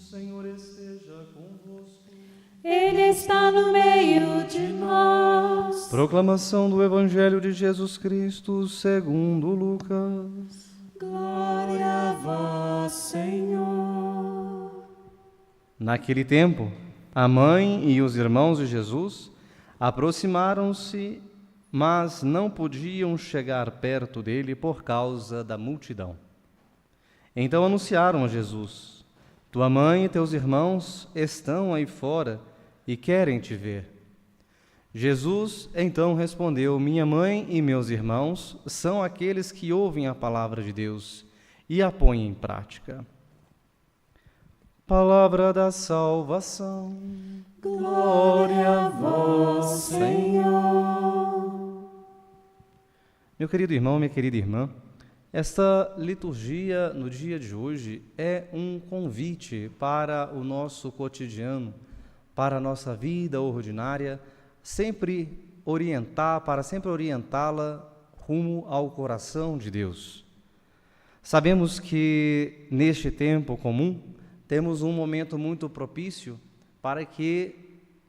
Senhor esteja convosco. Ele está no meio de nós. Proclamação do Evangelho de Jesus Cristo segundo Lucas. Glória a vós, Senhor. Naquele tempo, a mãe e os irmãos de Jesus aproximaram-se, mas não podiam chegar perto dele por causa da multidão. Então anunciaram a Jesus: tua mãe e teus irmãos estão aí fora e querem te ver. Jesus então respondeu: minha mãe e meus irmãos são aqueles que ouvem a palavra de Deus e a põem em prática. Palavra da salvação. Glória a vós, Senhor. Meu querido irmão, minha querida irmã, esta liturgia no dia de hoje é um convite para o nosso cotidiano, para a nossa vida ordinária, sempre orientá-la rumo ao coração de Deus. Sabemos que neste tempo comum temos um momento muito propício para que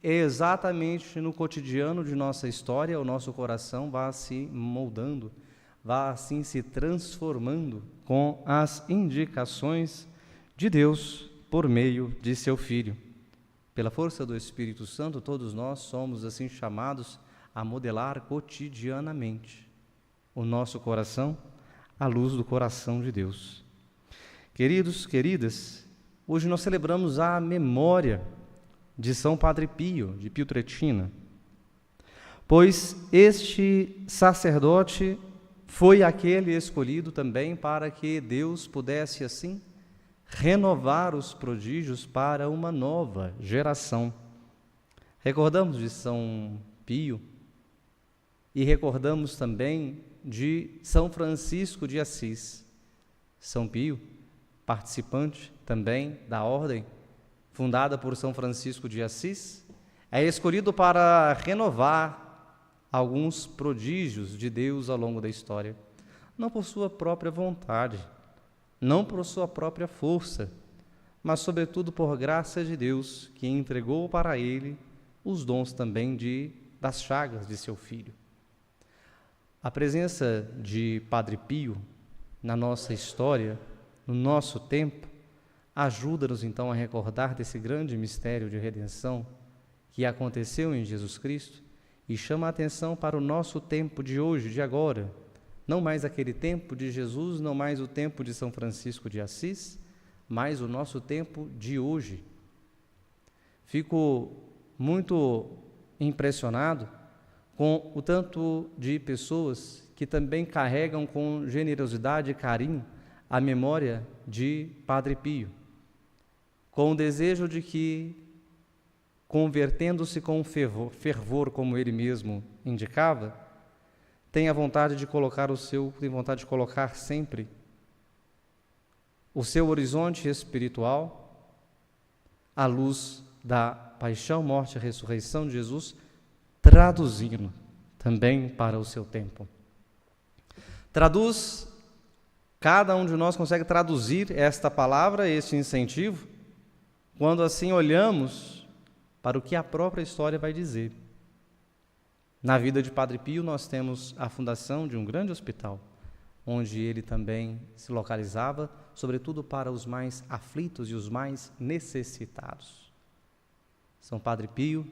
exatamente no cotidiano de nossa história o nosso coração vá se moldando, vá assim se transformando com as indicações de Deus por meio de seu Filho. Pela força do Espírito Santo, todos nós somos assim chamados a modelar cotidianamente o nosso coração à luz do coração de Deus. Queridos, queridas, hoje nós celebramos a memória de São Padre Pio, de Pietrelcina, pois este sacerdote foi aquele escolhido também para que Deus pudesse assim renovar os prodígios para uma nova geração. Recordamos de São Pio e recordamos também de São Francisco de Assis. São Pio, participante também da ordem fundada por São Francisco de Assis, é escolhido para renovar alguns prodígios de Deus ao longo da história, não por sua própria vontade, não por sua própria força, mas sobretudo por graça de Deus, que entregou para ele os dons também das chagas de seu Filho. A presença de Padre Pio na nossa história, no nosso tempo, ajuda-nos então a recordar desse grande mistério de redenção que aconteceu em Jesus Cristo e chama a atenção para o nosso tempo de hoje, de agora, não mais aquele tempo de Jesus, não mais o tempo de São Francisco de Assis, mas o nosso tempo de hoje. Fico muito impressionado com o tanto de pessoas que também carregam com generosidade e carinho a memória de Padre Pio, com o desejo de que, convertendo-se com fervor, como ele mesmo indicava, tem vontade de colocar sempre o seu horizonte espiritual à luz da paixão, morte e ressurreição de Jesus, traduzindo também para o seu tempo. Cada um de nós consegue traduzir esta palavra, este incentivo, quando assim olhamos para o que a própria história vai dizer. Na vida de Padre Pio nós temos a fundação de um grande hospital, onde ele também se localizava, sobretudo para os mais aflitos e os mais necessitados. São Padre Pio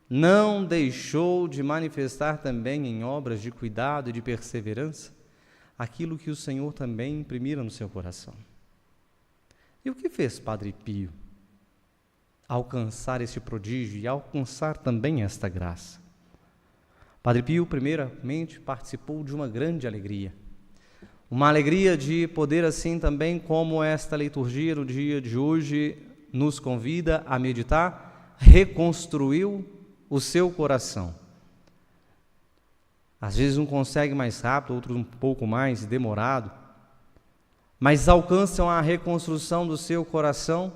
não deixou de manifestar também em obras de cuidado e de perseverança aquilo que o Senhor também imprimira no seu coração. E o que fez Padre Pio alcançar esse prodígio e alcançar também esta graça? Padre Pio, primeiramente, participou de uma grande alegria. Uma alegria de poder, assim também como esta liturgia no dia de hoje nos convida a meditar, reconstruiu o seu coração. Às vezes um consegue mais rápido, outro um pouco mais demorado, mas alcançam a reconstrução do seu coração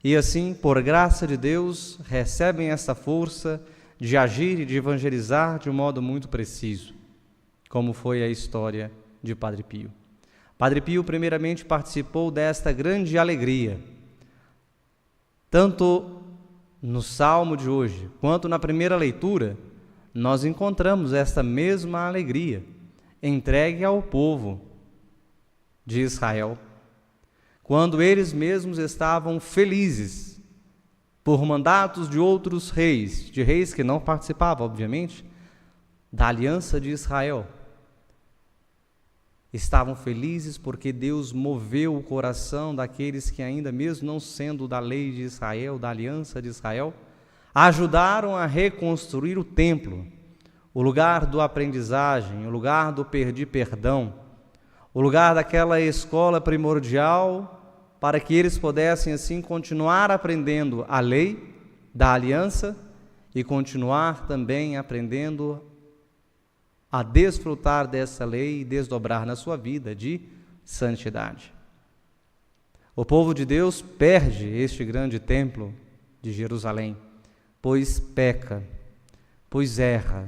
e assim, por graça de Deus, recebem essa força de agir e de evangelizar de um modo muito preciso, como foi a história de Padre Pio. Padre Pio, primeiramente, participou desta grande alegria, Tanto no Salmo de hoje, quanto na primeira leitura, nós encontramos esta mesma alegria entregue ao povo de Israel, quando eles mesmos estavam felizes por mandatos de outros reis, de reis que não participavam, obviamente, da aliança de Israel. Estavam felizes porque Deus moveu o coração daqueles que, ainda mesmo não sendo da lei de Israel, da aliança de Israel, ajudaram a reconstruir o templo, o lugar do aprendizagem, o lugar do pedir perdão, o lugar daquela escola primordial, para que eles pudessem assim continuar aprendendo a lei da aliança e continuar também aprendendo a desfrutar dessa lei e desdobrar na sua vida de santidade. O povo de Deus perde este grande templo de Jerusalém, pois peca, pois erra,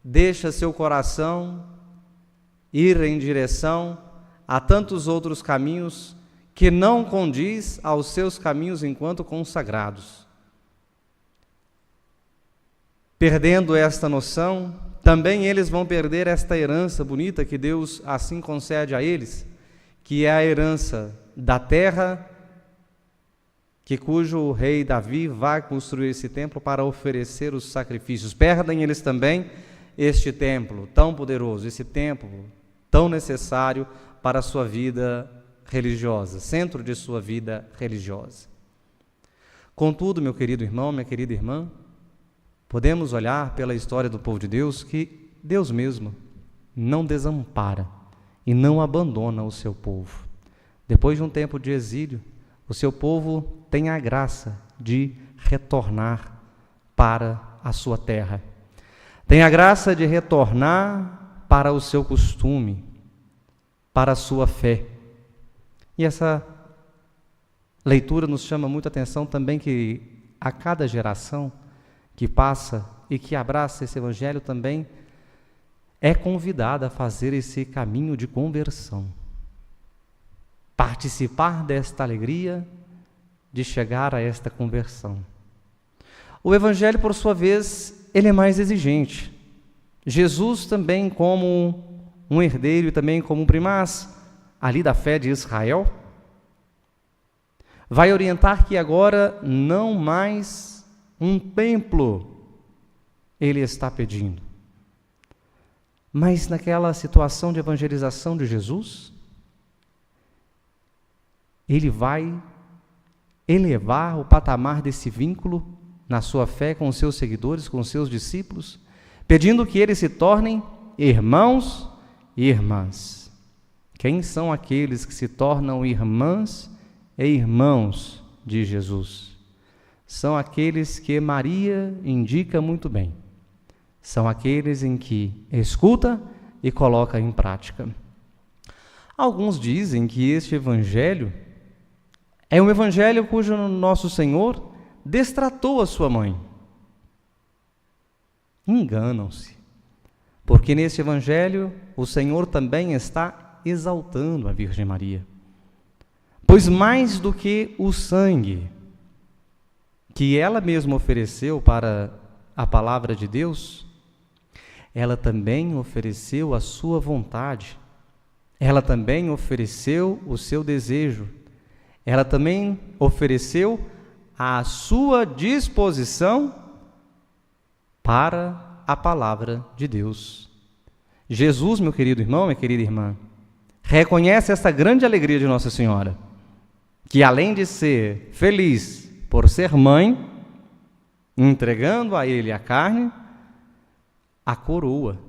deixa seu coração ir em direção a tantos outros caminhos que não condiz aos seus caminhos enquanto consagrados. Perdendo esta noção, também eles vão perder esta herança bonita que Deus assim concede a eles, que é a herança da terra, cujo rei Davi vai construir esse templo para oferecer os sacrifícios. Perdem eles também este templo tão poderoso, esse templo tão necessário para a sua vida religiosa, centro de sua vida religiosa. Contudo, meu querido irmão, minha querida irmã, podemos olhar pela história do povo de Deus que Deus mesmo não desampara e não abandona o seu povo. Depois de um tempo de exílio, o seu povo tem a graça de retornar para a sua terra. Tem a graça de retornar para o seu costume, para a sua fé. E essa leitura nos chama muita atenção também que a cada geração que passa e que abraça esse evangelho também é convidada a fazer esse caminho de conversão. Participar desta alegria de chegar a esta conversão. O evangelho, por sua vez, ele é mais exigente. Jesus também, como um herdeiro e também como um primaz ali da fé de Israel, vai orientar que agora não mais um templo ele está pedindo, mas naquela situação de evangelização de Jesus, ele vai elevar o patamar desse vínculo na sua fé com os seus seguidores, com os seus discípulos, pedindo que eles se tornem irmãos e irmãs. Quem são aqueles que se tornam irmãs e irmãos de Jesus? São aqueles que Maria indica muito bem. São aqueles em que escuta e coloca em prática. Alguns dizem que este evangelho é um evangelho cujo nosso Senhor destratou a sua mãe. Enganam-se, porque nesse evangelho o Senhor também está exaltando a Virgem Maria. Pois mais do que o sangue que ela mesma ofereceu para a palavra de Deus, ela também ofereceu a sua vontade, ela também ofereceu o seu desejo, ela também ofereceu a sua disposição para a palavra de Deus. Jesus, meu querido irmão, minha querida irmã, reconhece essa grande alegria de Nossa Senhora, que além de ser feliz por ser mãe, entregando a ele a carne, a coroa,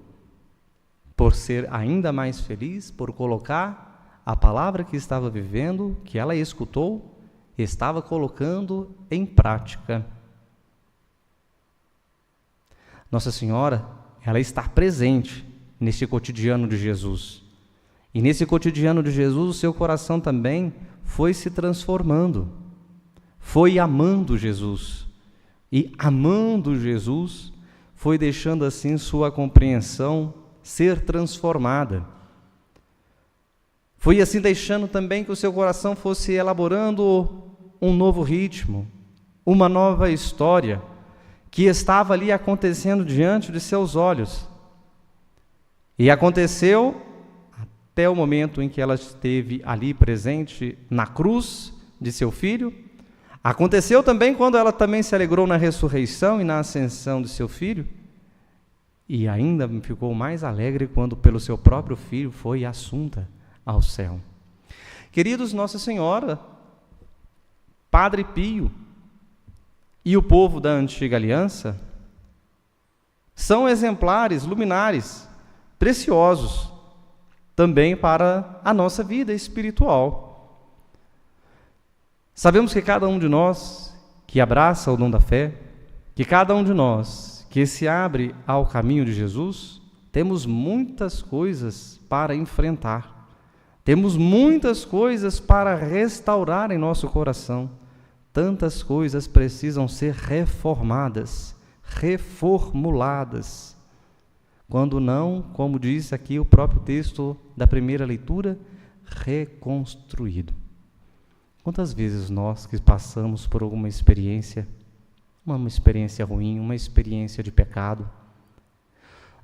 por ser ainda mais feliz, por colocar a palavra que estava vivendo, que ela escutou, estava colocando em prática. Nossa Senhora, ela está presente nesse cotidiano de Jesus. E nesse cotidiano de Jesus, o seu coração também foi se transformando, foi amando Jesus. E amando Jesus, foi deixando assim sua compreensão ser transformada. Foi assim deixando também que o seu coração fosse elaborando um novo ritmo, uma nova história que estava ali acontecendo diante de seus olhos. E aconteceu até o momento em que ela esteve ali presente na cruz de seu filho. Aconteceu também quando ela também se alegrou na ressurreição e na ascensão de seu filho. E ainda ficou mais alegre quando pelo seu próprio filho foi assunta ao céu. Queridos, Nossa Senhora, Padre Pio e o povo da antiga aliança são exemplares, luminares, preciosos também para a nossa vida espiritual. Sabemos que cada um de nós que abraça o dom da fé, que cada um de nós que se abre ao caminho de Jesus, temos muitas coisas para enfrentar, temos muitas coisas para restaurar em nosso coração, tantas coisas precisam ser reformadas, reformuladas, quando não, como diz aqui o próprio texto da primeira leitura, reconstruído. Quantas vezes nós que passamos por alguma experiência, uma experiência ruim, uma experiência de pecado,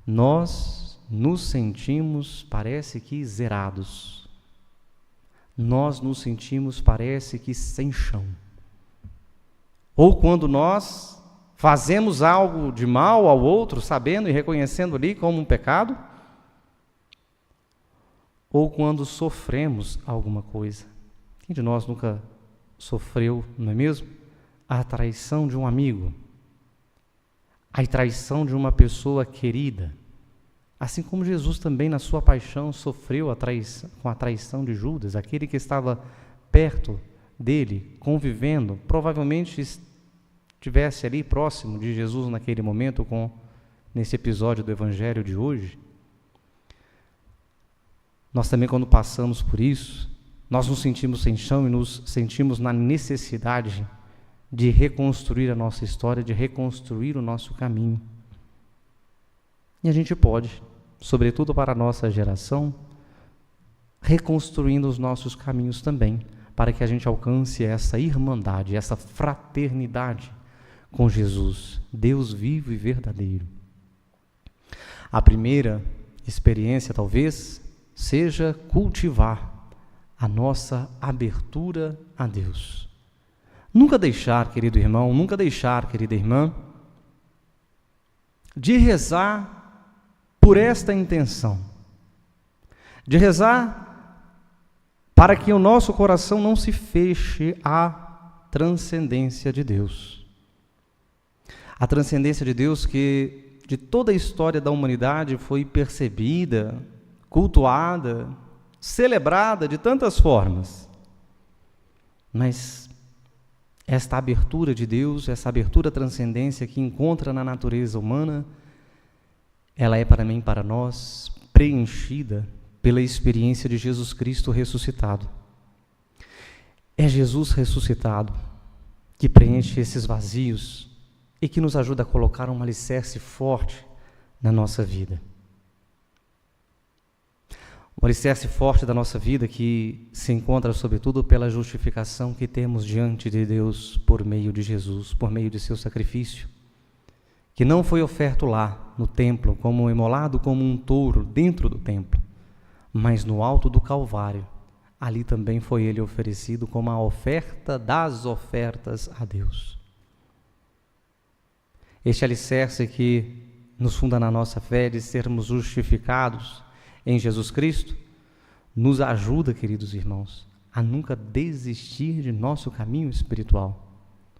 nós nos sentimos, parece que zerados, nós nos sentimos, parece que sem chão. Ou quando nós fazemos algo de mal ao outro, sabendo e reconhecendo ali como um pecado, ou quando sofremos alguma coisa. Quem de nós nunca sofreu, não é mesmo? A traição de um amigo, a traição de uma pessoa querida, assim como Jesus também na sua paixão sofreu com a traição de Judas, aquele que estava perto dele, convivendo, provavelmente estivesse ali próximo de Jesus naquele momento, nesse episódio do Evangelho de hoje. Nós também, quando passamos por isso, nós nos sentimos sem chão e nos sentimos na necessidade de reconstruir a nossa história, de reconstruir o nosso caminho. E a gente pode, sobretudo para a nossa geração, reconstruindo os nossos caminhos também, para que a gente alcance essa irmandade, essa fraternidade com Jesus, Deus vivo e verdadeiro. A primeira experiência, talvez, seja cultivar a nossa abertura a Deus. Nunca deixar, querido irmão, nunca deixar, querida irmã, de rezar por esta intenção, de rezar para que o nosso coração não se feche à transcendência de Deus. A transcendência de Deus que de toda a história da humanidade foi percebida, cultuada, celebrada de tantas formas. Mas esta abertura de Deus, essa abertura à transcendência que encontra na natureza humana, ela é para mim, para nós, preenchida pela experiência de Jesus Cristo ressuscitado. É Jesus ressuscitado que preenche esses vazios e que nos ajuda a colocar um alicerce forte na nossa vida. Um alicerce forte da nossa vida que se encontra, sobretudo, pela justificação que temos diante de Deus por meio de Jesus, por meio de seu sacrifício, que não foi oferto lá no templo, como imolado como um touro dentro do templo, mas no alto do Calvário. Ali também foi ele oferecido como a oferta das ofertas a Deus. Este alicerce que nos funda na nossa fé de sermos justificados em Jesus Cristo, nos ajuda, queridos irmãos, a nunca desistir de nosso caminho espiritual,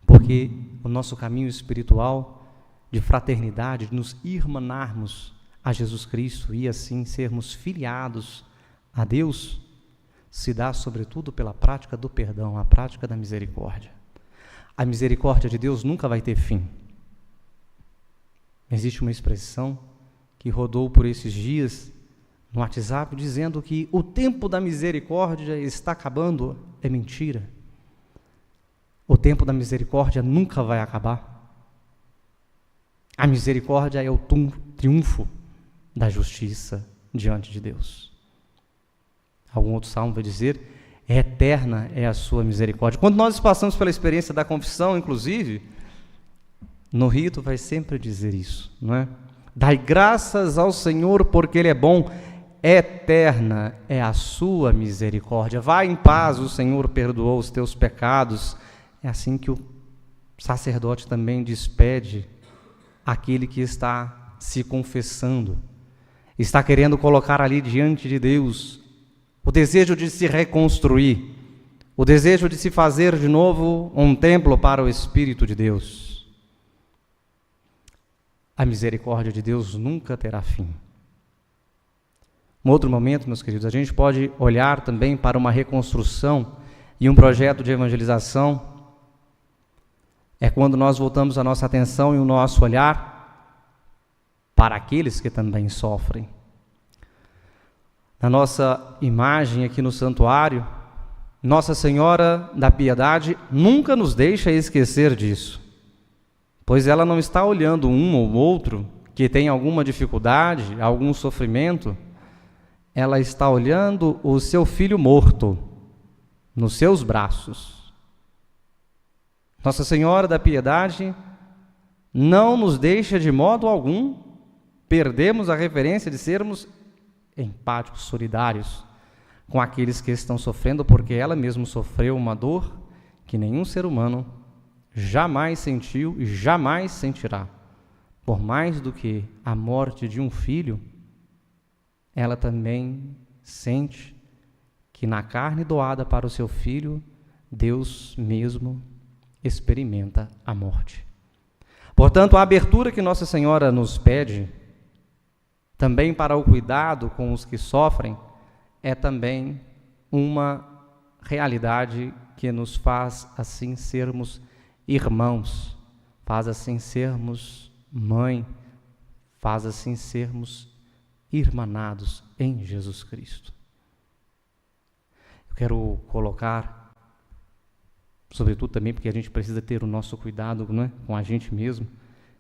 porque o nosso caminho espiritual de fraternidade, de nos irmanarmos a Jesus Cristo e assim sermos filiados a Deus, se dá sobretudo pela prática do perdão, a prática da misericórdia. A misericórdia de Deus nunca vai ter fim. Existe uma expressão que rodou por esses dias no WhatsApp, dizendo que o tempo da misericórdia está acabando. É mentira. O tempo da misericórdia nunca vai acabar. A misericórdia é o triunfo da justiça diante de Deus. Algum outro salmo vai dizer, eterna é a sua misericórdia. Quando nós passamos pela experiência da confissão, inclusive, no rito vai sempre dizer isso, não é? Dai graças ao Senhor porque Ele é bom, eterna é a sua misericórdia. Vai em paz, o Senhor perdoou os teus pecados. É assim que o sacerdote também despede aquele que está se confessando, está querendo colocar ali diante de Deus o desejo de se reconstruir, o desejo de se fazer de novo um templo para o Espírito de Deus. A misericórdia de Deus nunca terá fim. Em outro momento, meus queridos, a gente pode olhar também para uma reconstrução e um projeto de evangelização. É quando nós voltamos a nossa atenção e o nosso olhar para aqueles que também sofrem. Na nossa imagem aqui no santuário, Nossa Senhora da Piedade nunca nos deixa esquecer disso, pois ela não está olhando um ou outro que tem alguma dificuldade, algum sofrimento, ela está olhando o seu filho morto nos seus braços. Nossa Senhora da Piedade não nos deixa de modo algum perdermos a referência de sermos empáticos, solidários com aqueles que estão sofrendo, porque ela mesma sofreu uma dor que nenhum ser humano jamais sentiu e jamais sentirá. Por mais do que a morte de um filho, ela também sente que na carne doada para o seu filho, Deus mesmo experimenta a morte. Portanto, a abertura que Nossa Senhora nos pede, também para o cuidado com os que sofrem, é também uma realidade que nos faz assim sermos irmãos, faz assim sermos mãe, faz assim sermos irmanados em Jesus Cristo. Eu quero colocar, sobretudo também porque a gente precisa ter o nosso cuidado, não é? Com a gente mesmo,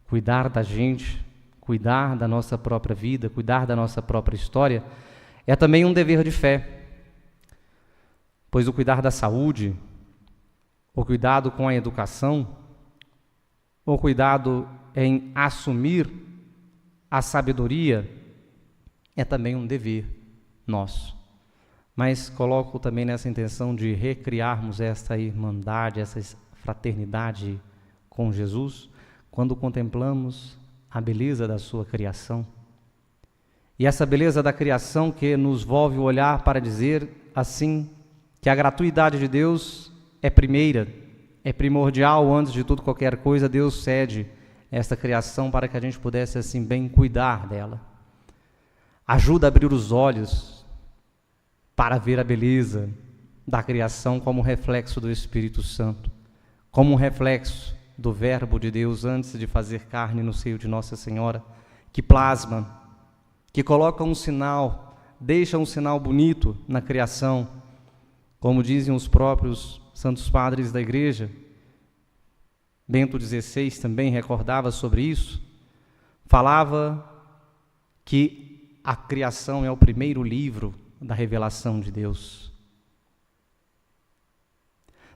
cuidar da gente, cuidar da nossa própria vida, cuidar da nossa própria história, é também um dever de fé, pois o cuidar da saúde, o cuidado com a educação, o cuidado em assumir a sabedoria, é também um dever nosso. Mas coloco também nessa intenção de recriarmos esta irmandade, essa fraternidade com Jesus, quando contemplamos a beleza da sua criação. E essa beleza da criação que nos volve o olhar para dizer assim, que a gratuidade de Deus é primeira, é primordial, antes de tudo qualquer coisa, Deus cede esta criação para que a gente pudesse assim bem cuidar dela. Ajuda a abrir os olhos para ver a beleza da criação como reflexo do Espírito Santo, como um reflexo do Verbo de Deus antes de fazer carne no seio de Nossa Senhora, que plasma, que coloca um sinal, deixa um sinal bonito na criação, como dizem os próprios santos padres da Igreja. Bento XVI também recordava sobre isso, falava que a criação é o primeiro livro da revelação de Deus.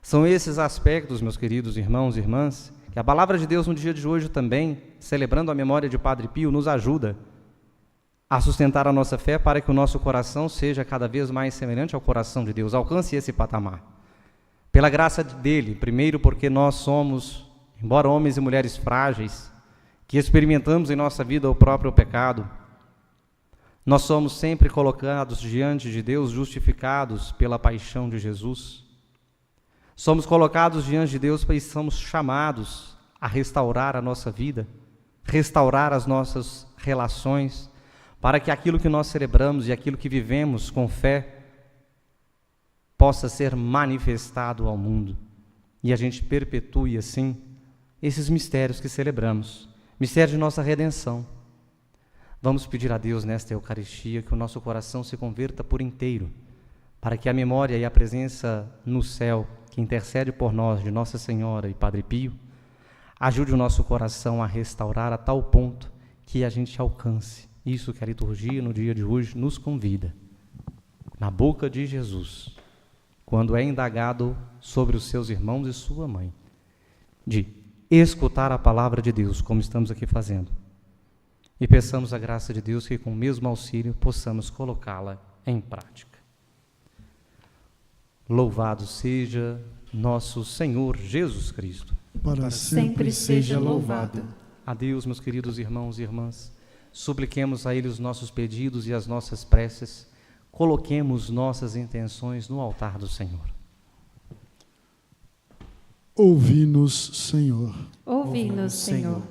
São esses aspectos, meus queridos irmãos e irmãs, que a palavra de Deus no dia de hoje também, celebrando a memória de Padre Pio, nos ajuda a sustentar a nossa fé para que o nosso coração seja cada vez mais semelhante ao coração de Deus, alcance esse patamar. Pela graça dele, primeiro porque nós somos, embora homens e mulheres frágeis, que experimentamos em nossa vida o próprio pecado, nós somos sempre colocados diante de Deus, justificados pela paixão de Jesus. Somos colocados diante de Deus e somos chamados a restaurar a nossa vida, restaurar as nossas relações, para que aquilo que nós celebramos e aquilo que vivemos com fé possa ser manifestado ao mundo. E a gente perpetue assim esses mistérios que celebramos, mistério de nossa redenção. Vamos pedir a Deus nesta Eucaristia que o nosso coração se converta por inteiro, para que a memória e a presença no céu, que intercede por nós, de Nossa Senhora e Padre Pio, ajude o nosso coração a restaurar a tal ponto que a gente alcance isso que a liturgia no dia de hoje nos convida. Na boca de Jesus, quando é indagado sobre os seus irmãos e sua mãe, de escutar a palavra de Deus, como estamos aqui fazendo. E peçamos a graça de Deus que, com o mesmo auxílio, possamos colocá-la em prática. Louvado seja nosso Senhor Jesus Cristo. Para sempre seja louvado. A Deus, meus queridos irmãos e irmãs, supliquemos a Ele os nossos pedidos e as nossas preces, coloquemos nossas intenções no altar do Senhor. Ouvi-nos, Senhor. Ouvi-nos, Senhor.